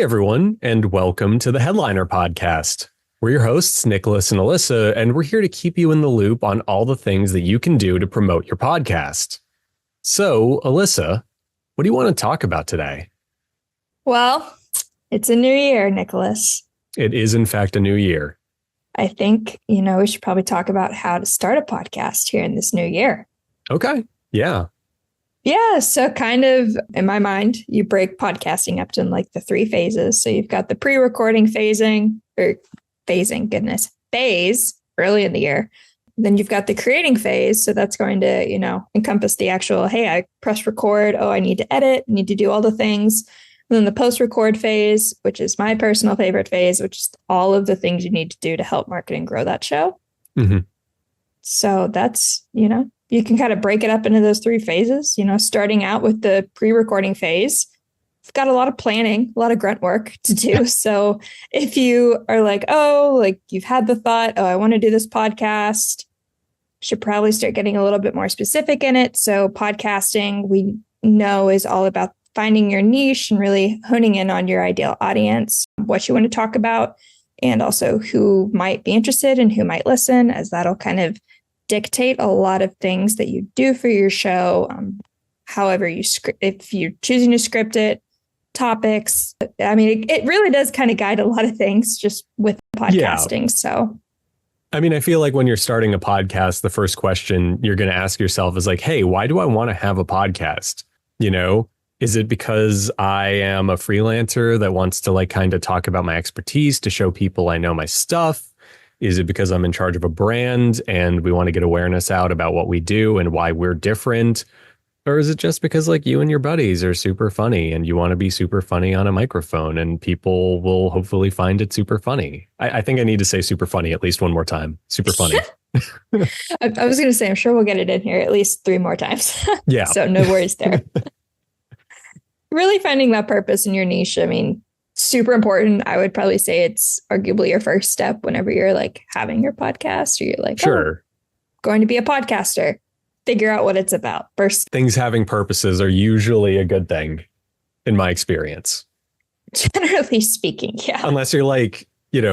everyone, and welcome to the Headliner Podcast. We're your hosts, Nicholas and Elissa, and we're here to keep you in the loop on all the things that you can do to promote your podcast. So, Elissa, what do you want to talk about today? Well, it's a new year, Nicholas. It is, in fact, a new year. I think, we should probably talk about how to start a podcast here in this new year. Okay. Yeah. Yeah. So kind of in my mind, you break podcasting up to like the three phases. So you've got the pre-recording phase early in the year. Then you've got the creating phase. So that's going to, encompass the actual, hey, I press record. Oh, I need to edit, need to do all the things. And then the post-record phase, which is my personal favorite phase, which is all of the things you need to do to help market and grow that show. Mm-hmm. So that's, you can kind of break it up into those three phases, starting out with the pre-recording phase. It's got a lot of planning, a lot of grunt work to do. So if you are like, you've had the thought, I want to do this podcast, should probably start getting a little bit more specific in it. So podcasting, we know, is all about finding your niche and really honing in on your ideal audience, what you want to talk about, and also who might be interested and who might listen, as that'll kind of dictate a lot of things that you do for your show. However you script, if you're choosing to script it, topics. I mean, it really does kind of guide a lot of things just with podcasting. Yeah. So, I mean, I feel like when you're starting a podcast, the first question you're going to ask yourself is like, hey, why do I want to have a podcast? Is it because I am a freelancer that wants to kind of talk about my expertise to show people I know my stuff? Is it because I'm in charge of a brand and we want to get awareness out about what we do and why we're different? Or is it just because you and your buddies are super funny and you want to be super funny on a microphone and people will hopefully find it super funny? I think I need to say super funny at least one more time. Super funny. I was going to say, I'm sure we'll get it in here at least 3 more times. Yeah. So no worries there. Really finding that purpose in your niche. I mean, super important. I would probably say it's arguably your first step whenever you're having your podcast, or you're sure, going to be a podcaster. Figure out what it's about first. Things having purposes are usually a good thing in my experience. Generally speaking, yeah. Unless you're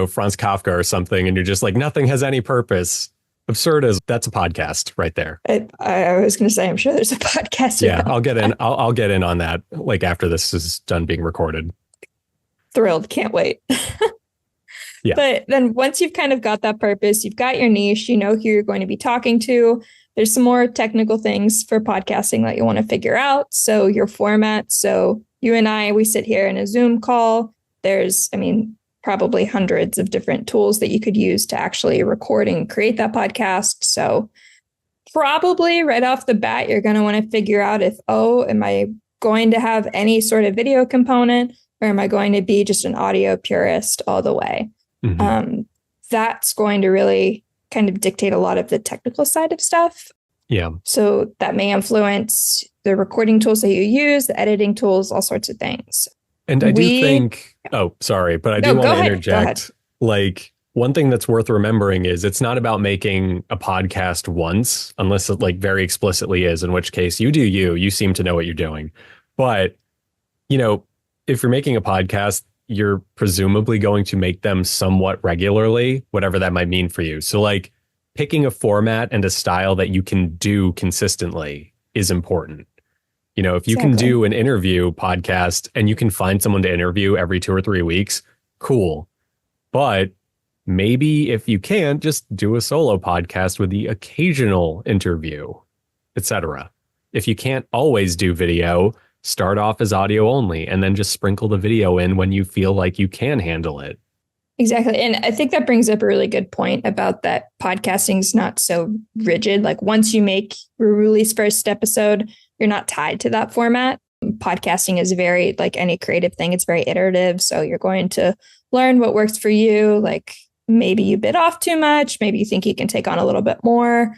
Franz Kafka or something and you're just nothing has any purpose. Absurd as that's a podcast right there. I was going to say, I'm sure there's a podcast. Yeah, I'll get in. I'll get in on that after this is done being recorded. Thrilled. Can't wait. Yeah. But then once you've kind of got that purpose, you've got your niche, you know who you're going to be talking to. There's some more technical things for podcasting that you want to figure out. So your format. So you and I, we sit here in a Zoom call. There's, probably hundreds of different tools that you could use to actually record and create that podcast. So probably right off the bat, you're going to want to figure out if, am I going to have any sort of video component, or am I going to be just an audio purist all the way? Mm-hmm. That's going to really kind of dictate a lot of the technical side of stuff. Yeah. So that may influence the recording tools that you use, the editing tools, all sorts of things. And I do think, sorry, but I do want to interject. One thing that's worth remembering is it's not about making a podcast once, unless it very explicitly is, in which case you do you seem to know what you're doing. But, if you're making a podcast, you're presumably going to make them somewhat regularly, whatever that might mean for you. So picking a format and a style that you can do consistently is important. If you can do an interview podcast and you can find someone to interview every 2 or 3 weeks, cool. But maybe if you can't, just do a solo podcast with the occasional interview, etc. If you can't always do video, start off as audio only and then just sprinkle the video in when you feel like you can handle it. Exactly. And I think that brings up a really good point about that podcasting is not so rigid. Once you release first episode, you're not tied to that format. Podcasting is very, any creative thing, it's very iterative. So you're going to learn what works for you. Maybe you bit off too much. Maybe you think you can take on a little bit more,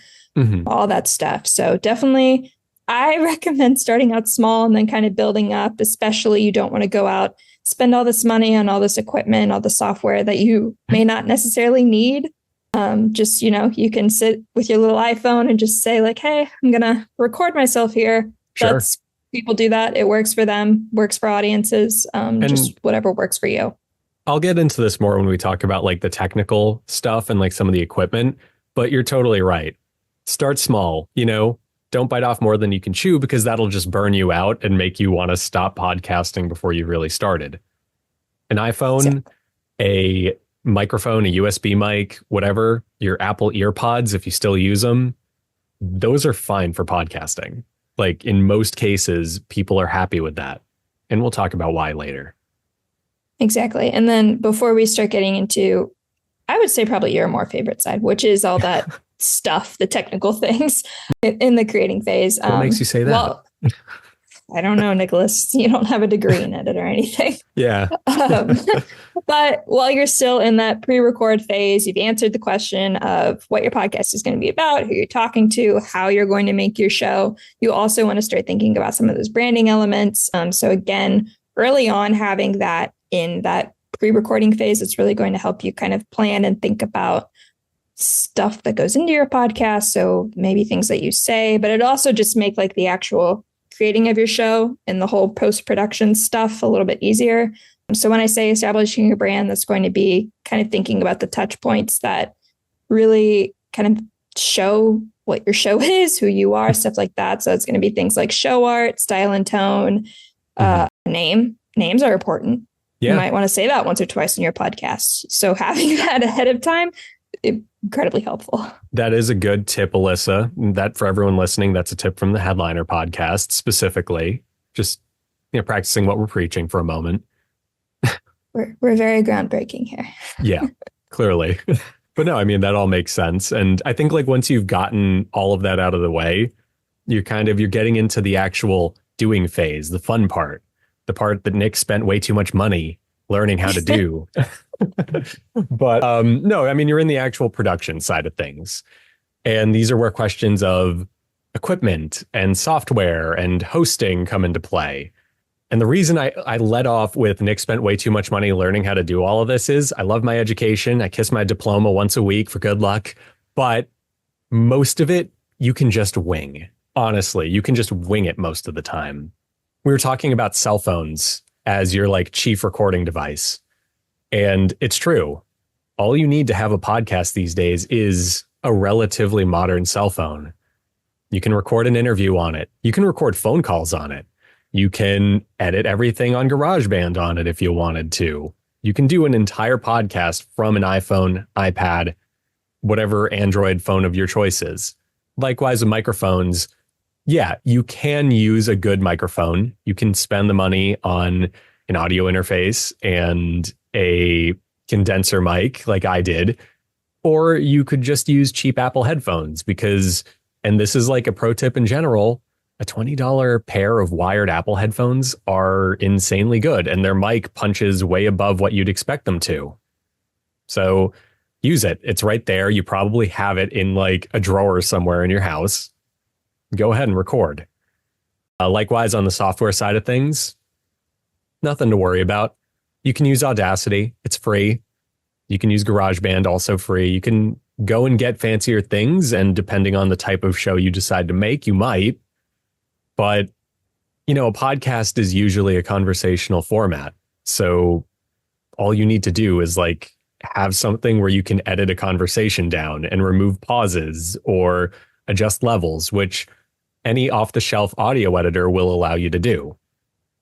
all that stuff. So definitely, I recommend starting out small and then kind of building up, especially you don't want to go out, spend all this money on all this equipment, all the software that you may not necessarily need. You can sit with your little iPhone and just say hey, I'm going to record myself here. Sure. That's people do that. It works for them, works for audiences, just whatever works for you. I'll get into this more when we talk about like the technical stuff and like some of the equipment, but you're totally right. Start small, don't bite off more than you can chew, because that'll just burn you out and make you want to stop podcasting before you really started. An iPhone, a microphone, a USB mic, whatever, your Apple EarPods, if you still use them, those are fine for podcasting. Like in most cases, people are happy with that. And we'll talk about why later. Exactly. And then before we start getting into, I would say probably your more favorite side, which is all that stuff, the technical things in the creating phase. What makes you say that? Well, I don't know, Nicholas. You don't have a degree in it or anything. Yeah. But while you're still in that pre-record phase, you've answered the question of what your podcast is going to be about, who you're talking to, how you're going to make your show. You also want to start thinking about some of those branding elements. So again, early on, having that in that pre-recording phase, it's really going to help you kind of plan and think about stuff that goes into your podcast. So maybe things that you say, but it also just make like the actual creating of your show and the whole post-production stuff a little bit easier. So when I say establishing a brand, that's going to be kind of thinking about the touch points that really kind of show what your show is, who you are, stuff like that. So it's going to be things like show art, style and tone, name. Names are important. Yeah. You might want to say that once or twice in your podcast. So having that ahead of time, incredibly helpful. That is a good tip, Elissa. That for everyone listening, that's a tip from the Headliner podcast specifically. Just practicing what we're preaching for a moment. We're very groundbreaking here. Yeah, clearly. But no, I mean, that all makes sense. And I think like once you've gotten all of that out of the way, you're getting into the actual doing phase, the fun part, the part that Nick spent way too much money learning how to do. But no, I mean, you're in the actual production side of things. And these are where questions of equipment and software and hosting come into play. And the reason I led off with Nick spent way too much money learning how to do all of this is I love my education. I kiss my diploma once a week for good luck. But most of it, you can just wing. Honestly, you can just wing it most of the time. We were talking about cell phones as your like chief recording device. And it's true. All you need to have a podcast these days is a relatively modern cell phone. You can record an interview on it. You can record phone calls on it. You can edit everything on GarageBand on it if you wanted to. You can do an entire podcast from an iPhone, iPad, whatever Android phone of your choice is. Likewise with microphones, yeah, you can use a good microphone. You can spend the money on an audio interface and a condenser mic like I did, or you could just use cheap Apple headphones because, and this is like a pro tip in general, a $20 pair of wired Apple headphones are insanely good and their mic punches way above what you'd expect them to. So use it. It's right there. You probably have it in like a drawer somewhere in your house. Go ahead and record. Likewise, on the software side of things, nothing to worry about. You can use Audacity. It's free. You can use GarageBand, also free. You can go and get fancier things. And depending on the type of show you decide to make, you might. But, a podcast is usually a conversational format. So all you need to do is like have something where you can edit a conversation down and remove pauses or adjust levels, which any off-the-shelf audio editor will allow you to do.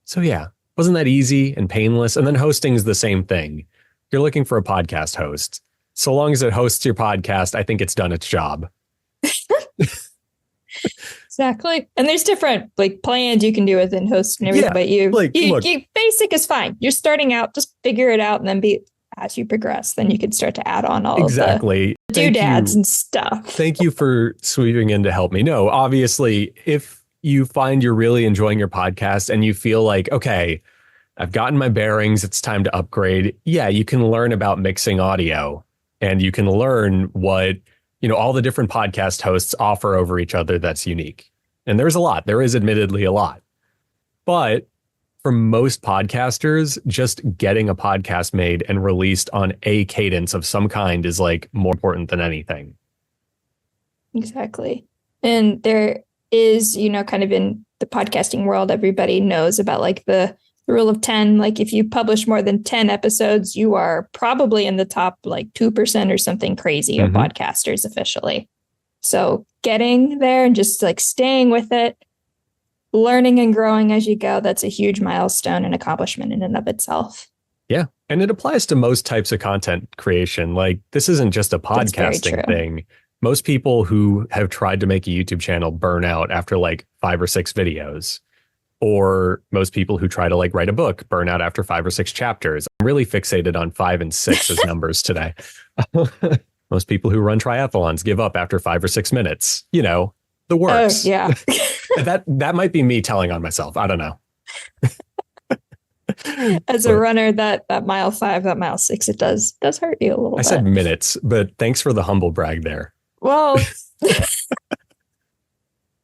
So yeah, wasn't that easy and painless? And then hosting is the same thing. You're looking for a podcast host. So long as it hosts your podcast, I think it's done its job. Exactly. And there's different like plans you can do within host and everything, but you basic is fine. You're starting out, just figure it out and then as you progress, then you can start to add on all of the doodads and stuff. Thank you for sweeping in to help me. No, obviously, if you find you're really enjoying your podcast and you feel like, okay, I've gotten my bearings, it's time to upgrade. Yeah, you can learn about mixing audio and you can learn what, all the different podcast hosts offer over each other that's unique. And there's a lot. There is admittedly a lot. But for most podcasters, just getting a podcast made and released on a cadence of some kind is like more important than anything. Exactly. And there is, kind of in the podcasting world, everybody knows about like the rule of 10. Like if you publish more than 10 episodes, you are probably in the top like 2% or something crazy of podcasters officially. So getting there and just like staying with it, learning and growing as you go, that's a huge milestone and accomplishment in and of itself. Yeah. And it applies to most types of content creation. Like this isn't just a podcasting thing. Most people who have tried to make a YouTube channel burn out after like 5 or 6 videos. Or most people who try to like write a book burn out after 5 or 6 chapters. I'm really fixated on 5 and 6 as numbers today. Most people who run triathlons give up after 5 or 6 minutes. You know, the works. Oh, yeah. that might be me telling on myself. I don't know. As a runner, that mile 5, that mile 6, it does hurt you a little bit. I said minutes, but thanks for the humble brag there. Well,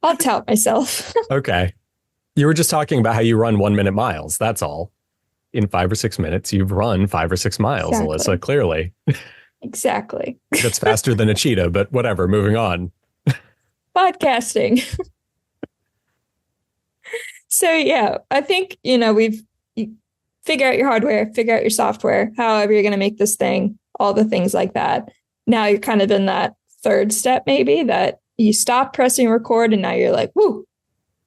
I'll tout myself. Okay. You were just talking about how you run 1-minute miles. That's all. In 5 or 6 minutes, you've run 5 or 6 miles, exactly. Alyssa, clearly. Exactly. That's faster than a cheetah, but whatever, moving on. Podcasting. So, yeah, I think, you figure out your hardware, figure out your software, however you're going to make this thing, all the things like that. Now you're kind of in that third step, maybe, that you stop pressing record and now you're like, whoo,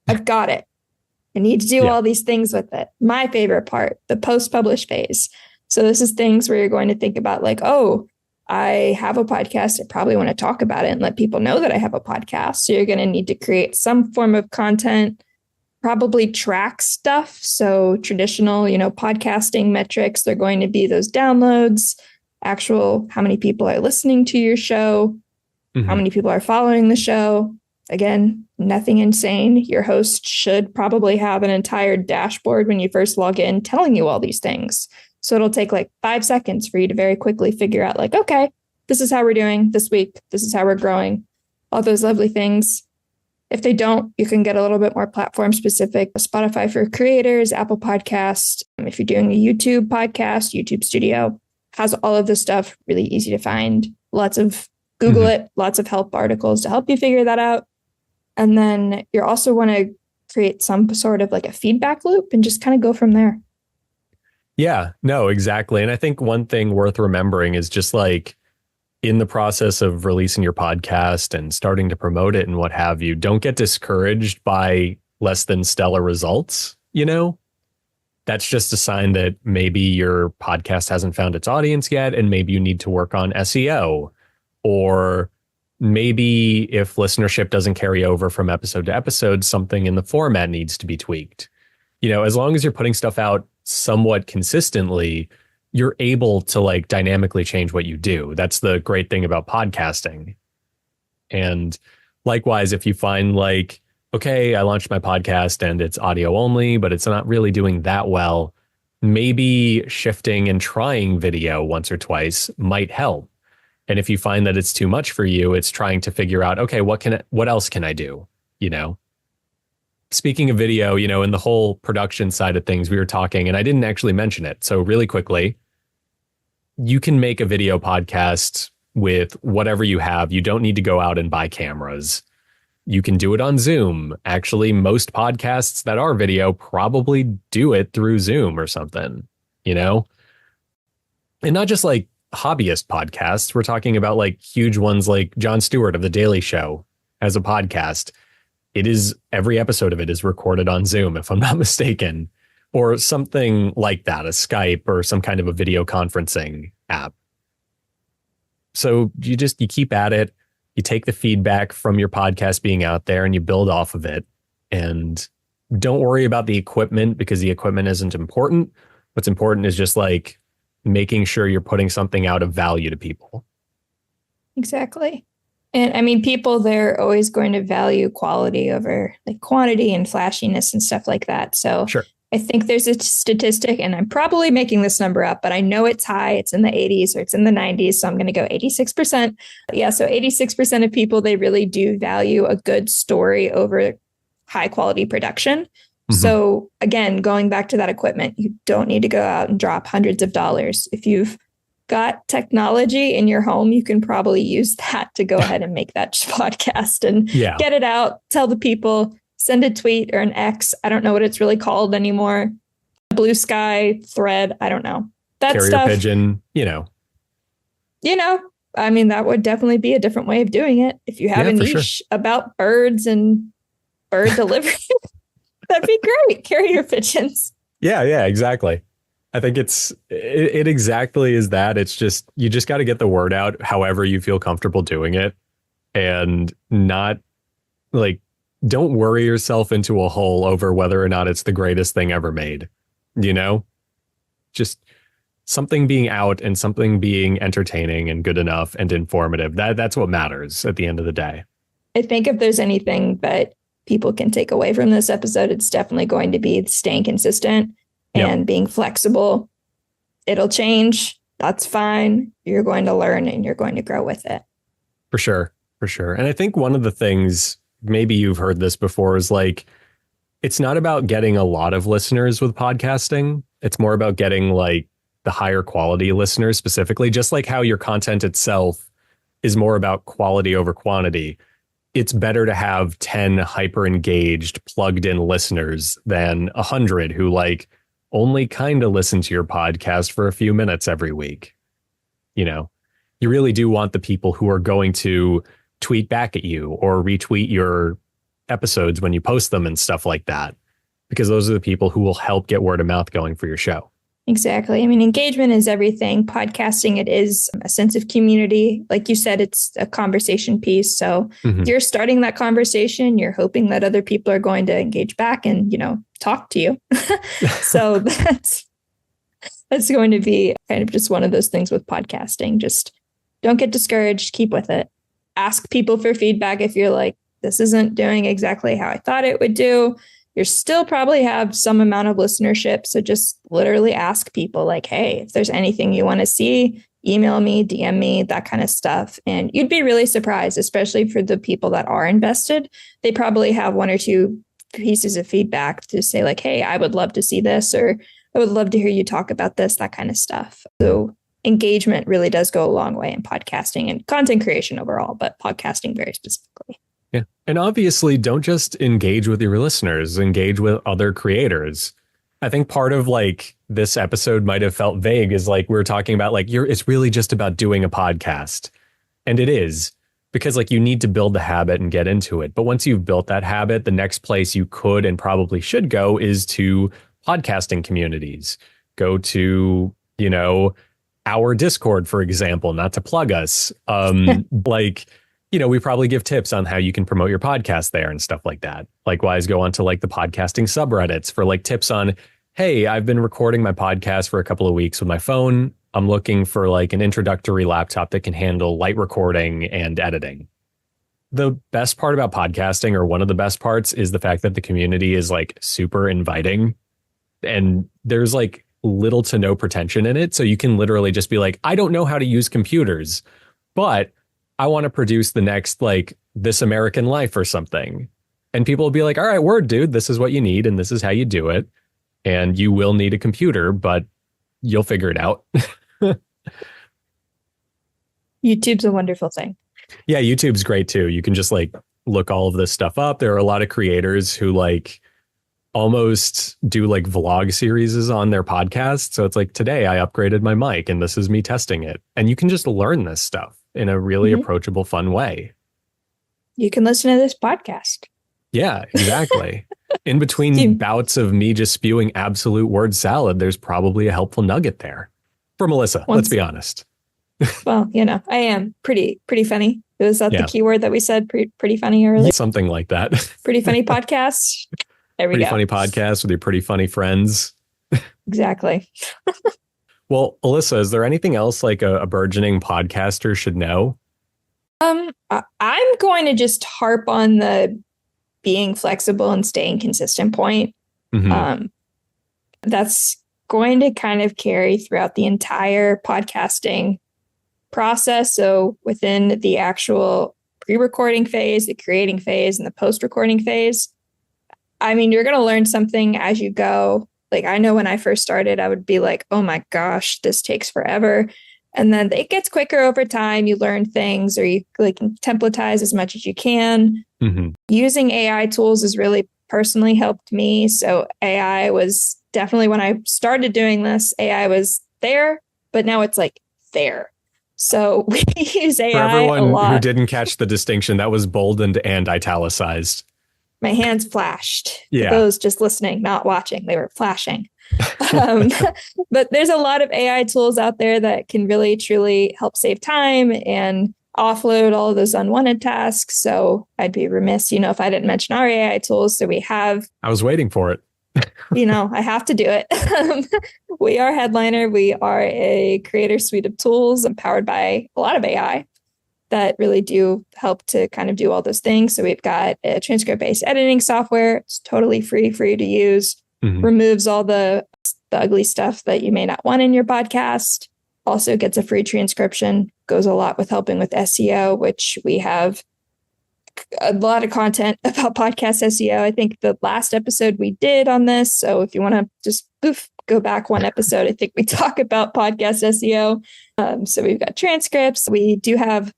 I've got it. I need to do all these things with it. My favorite part, the post-publish phase. So this is things where you're going to think about like, oh, I have a podcast. I probably want to talk about it and let people know that I have a podcast. So you're going to need to create some form of content, probably track stuff. So traditional, podcasting metrics, they're going to be those downloads, actual how many people are listening to your show, how many people are following the show. Again, nothing insane. Your host should probably have an entire dashboard when you first log in telling you all these things. So it'll take like 5 seconds for you to very quickly figure out like, okay, this is how we're doing this week. This is how we're growing. All those lovely things. If they don't, you can get a little bit more platform specific. Spotify for creators, Apple Podcast. If you're doing a YouTube podcast, YouTube Studio has all of this stuff really easy to find. Lots of Google it, lots of help articles to help you figure that out. And then you also want to create some sort of like a feedback loop and just kind of go from there. Yeah, no, exactly. And I think one thing worth remembering is just like in the process of releasing your podcast and starting to promote it and what have you, don't get discouraged by less than stellar results. That's just a sign that maybe your podcast hasn't found its audience yet. And maybe you need to work on SEO, or maybe if listenership doesn't carry over from episode to episode, something in the format needs to be tweaked. As long as you're putting stuff out somewhat consistently, you're able to like dynamically change what you do. That's the great thing about podcasting. And likewise, if you find like, okay, I launched my podcast and it's audio only, but it's not really doing that well, maybe shifting and trying video once or twice might help. And if you find that it's too much for you, it's trying to figure out, okay, what else can I do? Speaking of video, in the whole production side of things, we were talking, and I didn't actually mention it. So really quickly, you can make a video podcast with whatever you have. You don't need to go out and buy cameras. You can do it on Zoom. Actually, most podcasts that are video probably do it through Zoom or something, and not just like hobbyist podcasts. We're talking about like huge ones like Jon Stewart of The Daily Show has a podcast. Every episode of it is recorded on Zoom, if I'm not mistaken, or something like that, a Skype or some kind of a video conferencing app. So you keep at it. You take the feedback from your podcast being out there and you build off of it. And don't worry about the equipment, because the equipment isn't important. What's important is just like making sure you're putting something out of value to people. Exactly. And I mean, people, they're always going to value quality over like quantity and flashiness and stuff like that. So sure. I think there's a statistic, and I'm probably making this number up, but I know it's high. It's in the 80s or it's in the 90s. So I'm going to go 86%. Yeah. So 86% of people, they really do value a good story over high quality production. So again, going back to that equipment, you don't need to go out and drop hundreds of dollars. If you've got technology in your home, you can probably use that to go ahead and make that podcast and get it out, tell the people, send a tweet or an X. I don't know what it's really called anymore. Blue Sky, Thread. I don't know. That Carrier stuff. pigeon, I mean, that would definitely be a different way of doing it. If you have a niche about birds and bird delivery, that'd be great. Carrier pigeons. Yeah, exactly. I think it exactly is that. It's just, you just got to get the word out however you feel comfortable doing it, and not like, don't worry yourself into a hole over whether or not it's the greatest thing ever made. Just something being out and something being entertaining and good enough and informative. That's what matters at the end of the day. I think if there's anything that people can take away from this episode, it's definitely going to be staying consistent and being flexible. It'll change. That's fine. You're going to learn and you're going to grow with it. For sure. And I think one of the things, maybe you've heard this before, is like, it's not about getting a lot of listeners with podcasting. It's more about getting like the higher quality listeners specifically, just like how your content itself is more about quality over quantity. It's better to have 10 hyper engaged, plugged in listeners than 100 who like only kind of listen to your podcast for a few minutes every week. You really do want the people who are going to tweet back at you or retweet your episodes when you post them and stuff like that, because those are the people who will help get word of mouth going for your show. Exactly. I mean, engagement is everything. Podcasting, it is a sense of community. Like you said, it's a conversation piece. So you're starting that conversation. You're hoping that other people are going to engage back and, talk to you. So that's going to be kind of just one of those things with podcasting. Just don't get discouraged. Keep with it. Ask people for feedback if you're like, this isn't doing exactly how I thought it would do. You still probably have some amount of listenership. So just literally ask people like, hey, if there's anything you want to see, email me, DM me, that kind of stuff. And you'd be really surprised, especially for the people that are invested. They probably have one or two pieces of feedback to say like, hey, I would love to see this, or I would love to hear you talk about this, that kind of stuff. So engagement really does go a long way in podcasting and content creation overall, but podcasting very specifically. Yeah. And obviously, don't just engage with your listeners, engage with other creators. I think part of like this episode might have felt vague is like we were talking about like it's really just about doing a podcast. And it is, because like you need to build the habit and get into it. But once you've built that habit, the next place you could and probably should go is to podcasting communities. Go to, our Discord, for example, not to plug us. We probably give tips on how you can promote your podcast there and stuff like that. Likewise, go on to like the podcasting subreddits for like tips on, hey, I've been recording my podcast for a couple of weeks with my phone. I'm looking for like an introductory laptop that can handle light recording and editing. The best part about podcasting, or one of the best parts, is the fact that the community is like super inviting, and there's like little to no pretension in it. So you can literally just be like, I don't know how to use computers, but I want to produce the next like This American Life or something. And people will be like, all right, word, dude, this is what you need and this is how you do it. And you will need a computer, but you'll figure it out. YouTube's a wonderful thing. Yeah, YouTube's great too. You can just like look all of this stuff up. There are a lot of creators who like almost do like vlog series on their podcast. So it's like, today I upgraded my mic and this is me testing it. And you can just learn this stuff in a really approachable, fun way. You can listen to this podcast. Yeah, exactly. In between bouts of me just spewing absolute word salad, there's probably a helpful nugget there. For Melissa, let's be honest. Well, I am pretty funny. Was that the keyword that we said? Pretty funny earlier? Something like that. Pretty funny podcast. There we go. Pretty funny podcast with your pretty funny friends. Exactly. Well, Elissa, is there anything else like a burgeoning podcaster should know? I'm going to just harp on the being flexible and staying consistent point. That's going to kind of carry throughout the entire podcasting process. So within the actual pre-recording phase, the creating phase, and the post-recording phase, I mean, you're going to learn something as you go. Like, I know when I first started, I would be like, oh my gosh, this takes forever. And then it gets quicker over time. You learn things, or you like templatize as much as you can. Using AI tools is really personally helped me. So AI was definitely, when I started doing this, AI was there, but now it's like there. So we use AI For everyone a lot. who didn't catch the distinction, that was bolded and italicized. My hands flashed. Yeah. For those just listening, not watching, they were flashing. But there's a lot of AI tools out there that can really, truly help save time and offload all of those unwanted tasks. So I'd be remiss, if I didn't mention our AI tools. So we have... I was waiting for it. I have to do it. We are Headliner. We are a creator suite of tools empowered by a lot of AI that really do help to kind of do all those things. So we've got a transcript-based editing software. It's totally free for you to use. Removes all the ugly stuff that you may not want in your podcast. Also gets a free transcription. Goes a lot with helping with SEO, which we have a lot of content about podcast SEO. I think the last episode we did on this. So if you want to just go back one episode, I think we talk about podcast SEO. So we've got transcripts. We do have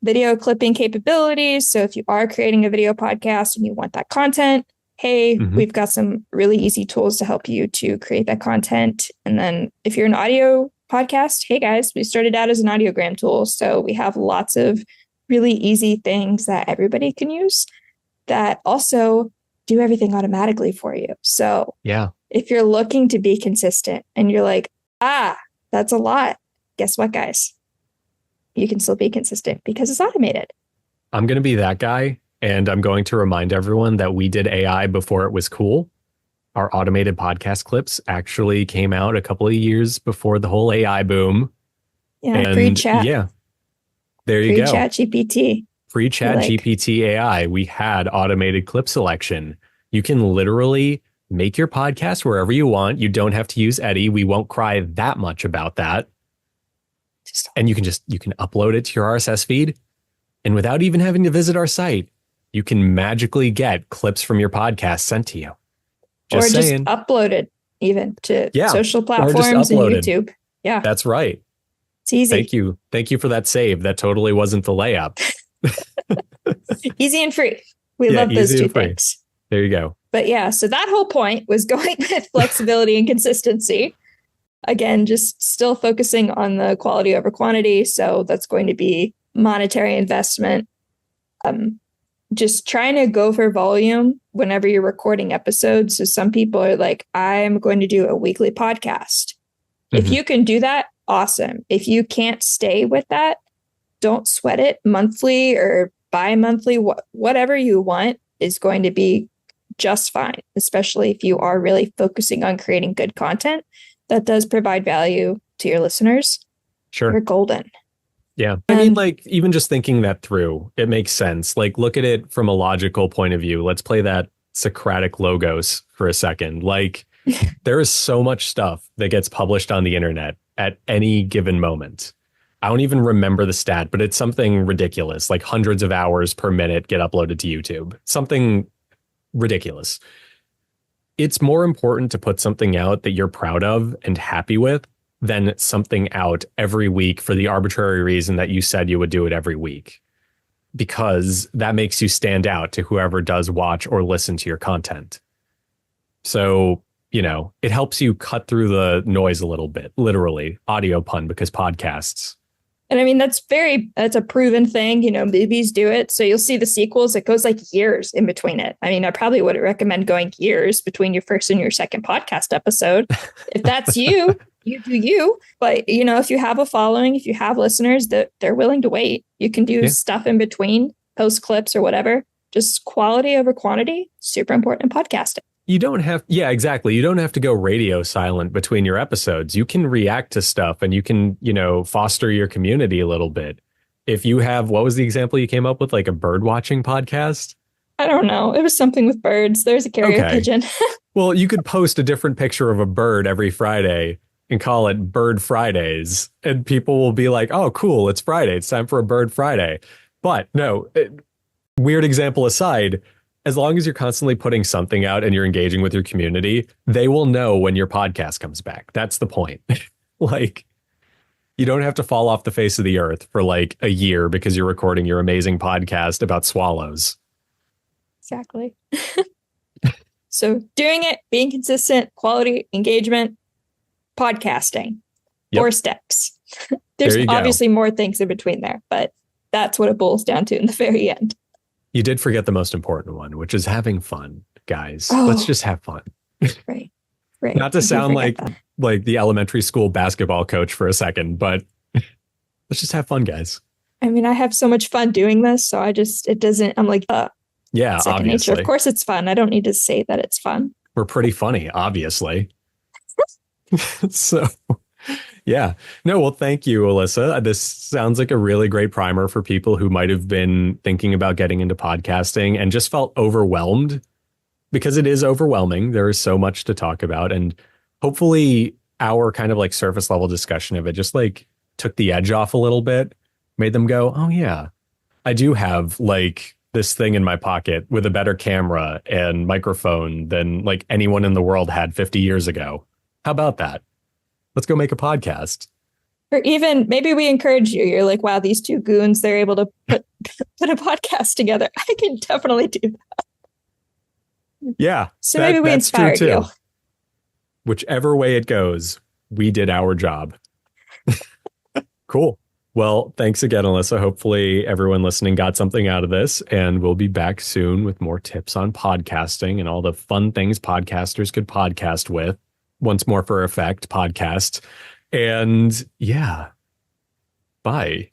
video clipping capabilities. So if you are creating a video podcast and you want that content, hey, we've got some really easy tools to help you to create that content. And then if you're an audio podcast, hey guys, we started out as an audiogram tool. So we have lots of really easy things that everybody can use that also do everything automatically for you. So yeah, if you're looking to be consistent and you're like, that's a lot, guess what, guys? You can still be consistent because it's automated. I'm going to be that guy. And I'm going to remind everyone that we did AI before it was cool. Our automated podcast clips actually came out a couple of years before the whole AI boom. Yeah, and free chat. Yeah, there you go. Free chat GPT. Free chat GPT AI. We had automated clip selection. You can literally make your podcast wherever you want. You don't have to use Eddie. We won't cry that much about that. And you can upload it to your RSS feed. And without even having to visit our site, you can magically get clips from your podcast sent to you. Just upload it even to social platforms and YouTube. Yeah. That's right. It's easy. Thank you for that save. That totally wasn't the layup. Easy and free. We love those two things. There you go. But yeah, so that whole point was going with flexibility and consistency. Again, just still focusing on the quality over quantity. So that's going to be monetary investment. Just trying to go for volume whenever you're recording episodes. So some people are like, I'm going to do a weekly podcast. If you can do that, awesome. If you can't stay with that, don't sweat it. Monthly or bi-monthly, whatever you want is going to be just fine, especially if you are really focusing on creating good content that does provide value to your listeners. Sure. You're golden. Yeah. I mean, even just thinking that through, it makes sense. Look at it from a logical point of view. Let's play that Socratic logos for a second. There is so much stuff that gets published on the internet at any given moment. I don't even remember the stat, but it's something ridiculous. Hundreds of hours per minute get uploaded to YouTube. Something ridiculous. It's more important to put something out that you're proud of and happy with than something out every week for the arbitrary reason that you said you would do it every week, because that makes you stand out to whoever does watch or listen to your content. So, it helps you cut through the noise a little bit, literally, audio pun, because podcasts. And I mean, that's a proven thing. Movies do it. So you'll see the sequels. It goes years in between it. I mean, I probably wouldn't recommend going years between your first and your second podcast episode. If that's you, you do you. But, if you have a following, if you have listeners that they're willing to wait, you can do stuff in between, post clips or whatever. Just quality over quantity, super important in podcasting. You don't have, exactly. You don't have to go radio silent between your episodes. You can react to stuff and you can, foster your community a little bit. If you have, what was the example you came up with? A bird watching podcast? I don't know. It was something with birds. There's a carrier pigeon. Well, you could post a different picture of a bird every Friday and call it Bird Fridays. And people will be like, oh, cool. It's Friday. It's time for a Bird Friday. But no, weird example aside, as long as you're constantly putting something out and you're engaging with your community, they will know when your podcast comes back. That's the point. You don't have to fall off the face of the earth for a year because you're recording your amazing podcast about swallows. Exactly. So doing it, being consistent, quality, engagement, podcasting, 4 steps. There's obviously more things in between there, but that's what it boils down to in the very end. You did forget the most important one, which is having fun, guys. Let's just have fun. Right. Not to sound like the elementary school basketball coach for a second, but let's just have fun, guys. I mean, I have so much fun doing this, so I'm like, yeah, second obviously. nature. Of course it's fun. I don't need to say that it's fun. We're pretty funny, obviously. So, yeah. No, well, thank you, Elissa. This sounds like a really great primer for people who might have been thinking about getting into podcasting and just felt overwhelmed, because it is overwhelming. There is so much to talk about. And hopefully our kind of like surface level discussion of it just like took the edge off a little bit, made them go, oh yeah, I do have like this thing in my pocket with a better camera and microphone than like anyone in the world had 50 years ago. How about that? Let's go make a podcast. Or even maybe we encourage you. You're like, wow, these 2 goons, they're able to put a podcast together. I can definitely do that. Yeah. So maybe we inspired you. Whichever way it goes, we did our job. Cool. Well, thanks again, Elissa. Hopefully everyone listening got something out of this, and we'll be back soon with more tips on podcasting and all the fun things podcasters could podcast with. Once more for effect, podcast. And yeah, bye.